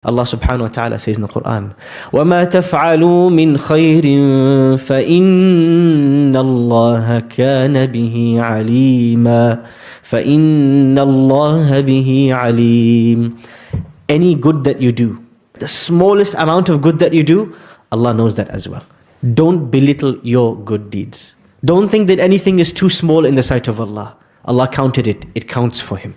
Allah subhanahu wa ta'ala says in the Quran, وَمَا تَفْعَلُوا مِنْ خَيْرٍ فَإِنَّ اللَّهَ كَانَ بِهِ عَلِيمًا فَإِنَّ اللَّهَ بِهِ عَلِيمٌ. Any good that you do, the smallest amount of good that you do, Allah knows that as well. Don't belittle your good deeds. Don't think that anything is too small in the sight of Allah. Allah counted it, it counts for Him.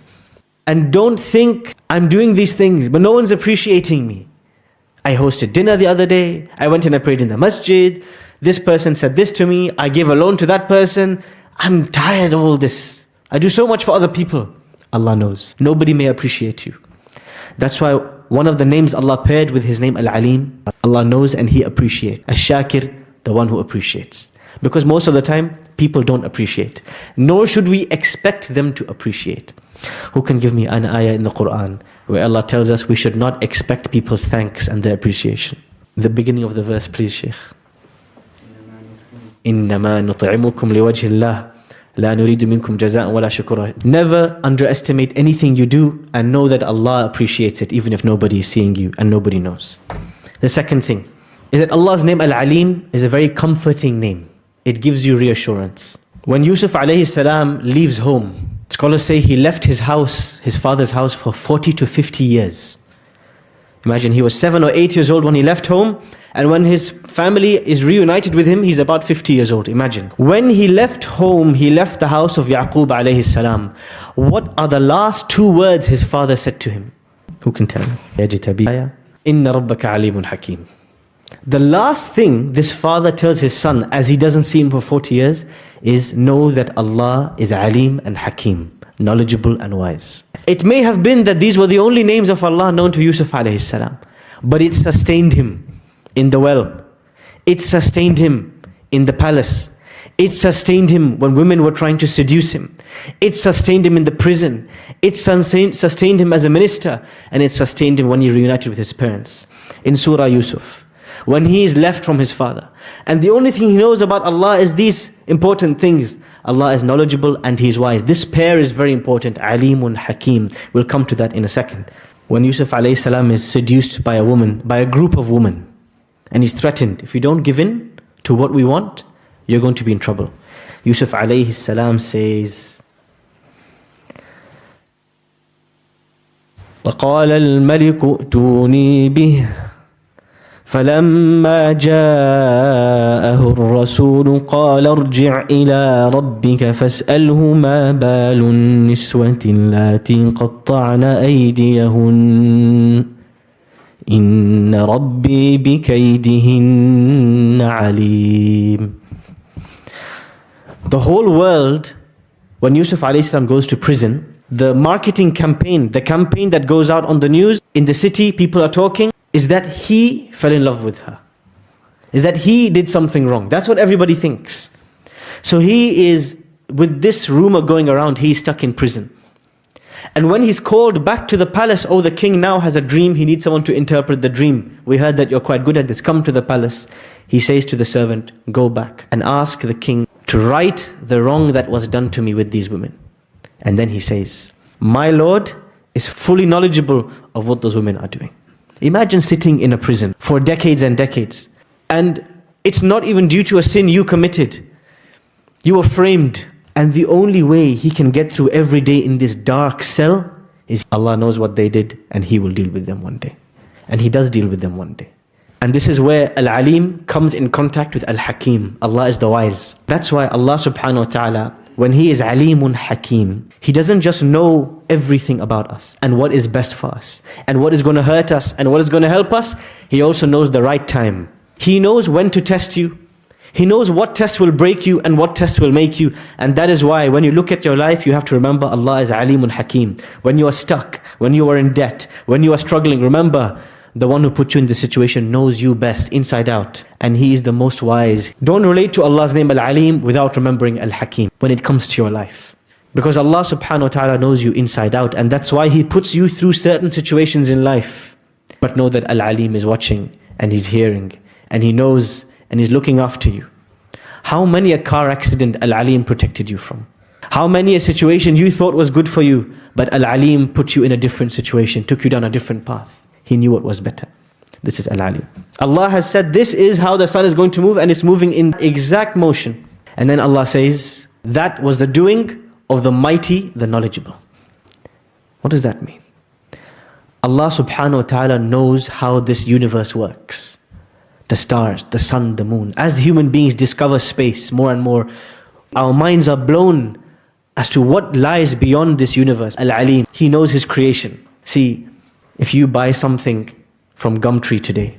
And don't think, I'm doing these things, but no one's appreciating me. I hosted dinner the other day, I went and I prayed in the masjid, this person said this to me, I gave a loan to that person, I'm tired of all this. I do so much for other people. Allah knows. Nobody may appreciate you. That's why one of the names Allah paired with His name Al-Alim, Allah knows and He appreciates. Ash-Shakir, the one who appreciates. Because most of the time, people don't appreciate. Nor should we expect them to appreciate. Who can give me an ayah in the Quran where Allah tells us we should not expect people's thanks and their appreciation? The beginning of the verse, please, Shaykh. إِنَّمَا نُطْعِمُكُمْ لِوَجْهِ اللَّهِ لَا نُرِيدُ مِنْكُمْ جَزَاءً وَلَا شُكُرًا. Never underestimate anything you do and know that Allah appreciates it even if nobody is seeing you and nobody knows. The second thing is that Allah's name Al-Alim is a very comforting name. It gives you reassurance. When Yusuf alayhi salam leaves home, scholars say he left his house, his father's house, for 40 to 50 years. Imagine, he was 7 or 8 years old when he left home, and when his family is reunited with him, he's about 50 years old. Imagine. When he left home, he left the house of Yaqub alayhi salam. What are the last 2 words his father said to him? Who can tell me? Inna rabbaka alimun hakim. The last thing this father tells his son, as he doesn't see him for 40 years, is know that Allah is Alim and Hakim, knowledgeable and wise. It may have been that these were the only names of Allah known to Yusuf alayhi salam, but it sustained him in the well. It sustained him in the palace. It sustained him when women were trying to seduce him. It sustained him in the prison. It sustained him as a minister, and it sustained him when he reunited with his parents. In Surah Yusuf, when he is left from his father. And the only thing he knows about Allah is these important things. Allah is knowledgeable and He is wise. This pair is very important. Alimun Hakim. We'll come to that in a second. When Yusuf alayhi salam is seduced by a woman, by a group of women, and he's threatened, if you don't give in to what we want, you're going to be in trouble. Yusuf alayhi salam says, وَقَالَ الْمَلِكُ ائْتُونِي بِهِ فلما جاءه الرسول قال ارجع إلى ربك فاسأله ما بال النسوة اللاتي قطعن أيديهن إن ربي بكيدهن عليم. The whole world, when Yusuf alayhi salam goes to prison, the marketing campaign, the campaign that goes out on the news, in the city, people are talking, is that he fell in love with her. Is that he did something wrong. That's what everybody thinks. So he is, with this rumor going around, he's stuck in prison. And when he's called back to the palace, oh, the king now has a dream, he needs someone to interpret the dream. We heard that you're quite good at this, come to the palace. He says to the servant, go back and ask the king to right the wrong that was done to me with these women. And then he says, my Lord is fully knowledgeable of what those women are doing. Imagine sitting in a prison for decades and decades, and it's not even due to a sin you committed. You were framed, and the only way he can get through every day in this dark cell is Allah knows what they did, and He will deal with them one day. And He does deal with them one day. And this is where Al-Alim comes in contact with Al-Hakim. Allah is the wise. That's why Allah subhanahu wa ta'ala, when He is Alimun Hakim, He doesn't just know everything about us and what is best for us and what is going to hurt us and what is going to help us. He also knows the right time. He knows when to test you. He knows what test will break you and what test will make you. And that is why when you look at your life, you have to remember Allah is Alimun Hakim. When you are stuck, when you are in debt, when you are struggling, remember the one who put you in this situation knows you best, inside out. And He is the most wise. Don't relate to Allah's name Al-Alim without remembering Al-Hakim when it comes to your life. Because Allah subhanahu wa ta'ala knows you inside out. And that's why He puts you through certain situations in life. But know that Al-Alim is watching and He's hearing. And He knows and He's looking after you. How many a car accident Al-Alim protected you from? How many a situation you thought was good for you, but Al-Alim put you in a different situation, took you down a different path. He knew what was better. This is Al-Alim. Allah has said this is how the sun is going to move, and it's moving in exact motion. And then Allah says, that was the doing of the mighty, the knowledgeable. What does that mean? Allah subhanahu wa ta'ala knows how this universe works. The stars, the sun, the moon. As human beings discover space more and more, our minds are blown as to what lies beyond this universe. Al-Alim, He knows His creation. See, if you buy something from Gumtree today,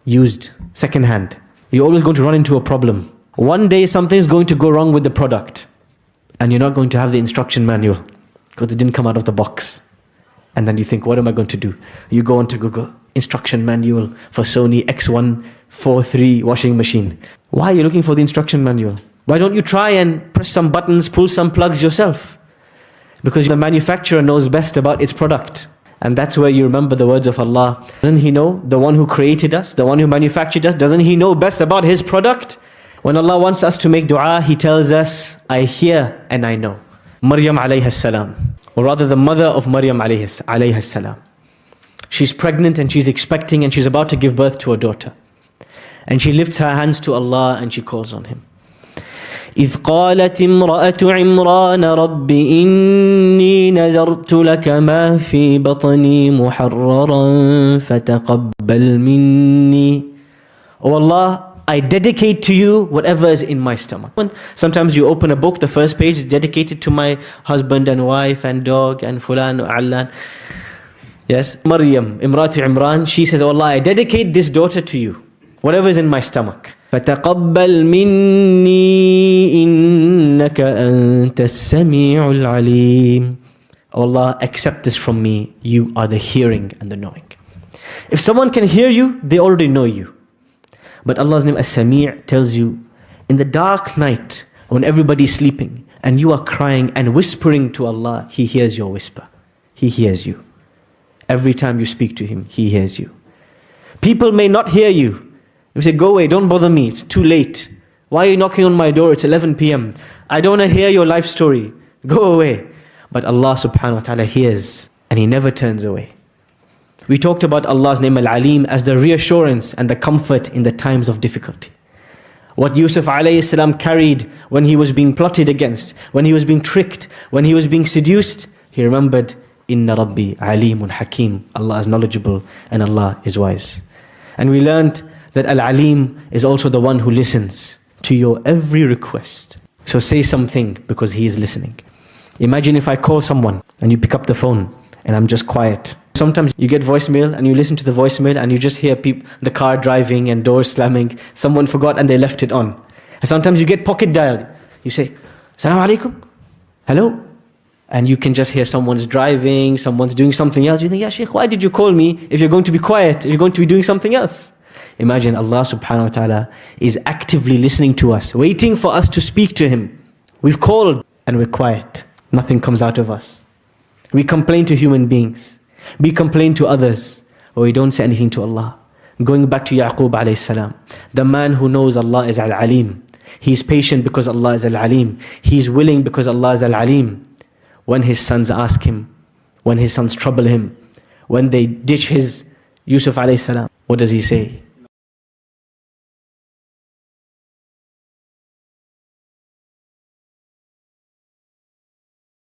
used, second hand, you're always going to run into a problem. One day something's going to go wrong with the product, and you're not going to have the instruction manual because it didn't come out of the box. And then you think, what am I going to do? You go onto Google, instruction manual for Sony X143 washing machine. Why are you looking for the instruction manual? Why don't you try and press some buttons, pull some plugs yourself? Because the manufacturer knows best about its product. And that's where you remember the words of Allah. Doesn't He know, the one who created us, the one who manufactured us, doesn't He know best about His product? When Allah wants us to make dua, He tells us, I hear and I know. Maryam alayha salam, or rather the mother of Maryam alayha salam. She's pregnant and she's expecting and she's about to give birth to a daughter. And she lifts her hands to Allah and she calls on Him. إذ قالت امرأة عمران رب إني نذرت لك ما في بطني محررا فتقبل مني. Oh Allah, I dedicate to you whatever is in my stomach. Sometimes you open a book, the first page is dedicated to my husband and wife and dog and fulan or allan. Yes, Maryam, Imratu Imran, she says, oh Allah, I dedicate this daughter to you, whatever is in my stomach. فَتَقَبَّلْ مِنِّي إِنَّكَ أَنْتَ السَّمِيعُ الْعَلِيمُ. Oh Allah, accept this from me. You are the hearing and the knowing. If someone can hear you, they already know you. But Allah's name As-Sami' tells you, in the dark night, when everybody's sleeping, and you are crying and whispering to Allah, He hears your whisper. He hears you. Every time you speak to Him, He hears you. People may not hear you. You say, go away, don't bother me, it's too late. Why are you knocking on my door? It's 11 p.m. I don't want to hear your life story. Go away. But Allah subhanahu wa ta'ala hears, and He never turns away. We talked about Allah's name Al-Alim as the reassurance and the comfort in the times of difficulty. What Yusuf alayhi salam carried when he was being plotted against, when he was being tricked, when he was being seduced, he remembered, Inna Rabbi Alimun Hakim. Allah is knowledgeable and Allah is wise. And we learned that Al-Alim is also the one who listens to your every request. So say something because He is listening. Imagine if I call someone and you pick up the phone and I'm just quiet. Sometimes you get voicemail and you listen to the voicemail and you just hear the car driving and doors slamming. Someone forgot and they left it on. And sometimes you get pocket dialed. You say, Assalamu alaikum. Hello? And you can just hear someone's driving, someone's doing something else. You think, Ya Shaykh, why did you call me if you're going to be quiet, if you're going to be doing something else? Imagine Allah subhanahu wa ta'ala is actively listening to us, waiting for us to speak to Him. We've called and we're quiet. Nothing comes out of us. We complain to human beings. We complain to others, but we don't say anything to Allah. Going back to Yaqub alayhi salam, the man who knows Allah is Al-Alim. He's patient because Allah is Al-Alim. He's willing because Allah is Al-Alim. When his sons ask him, when his sons trouble him, when they ditch his Yusuf alayhi salam, what does he say?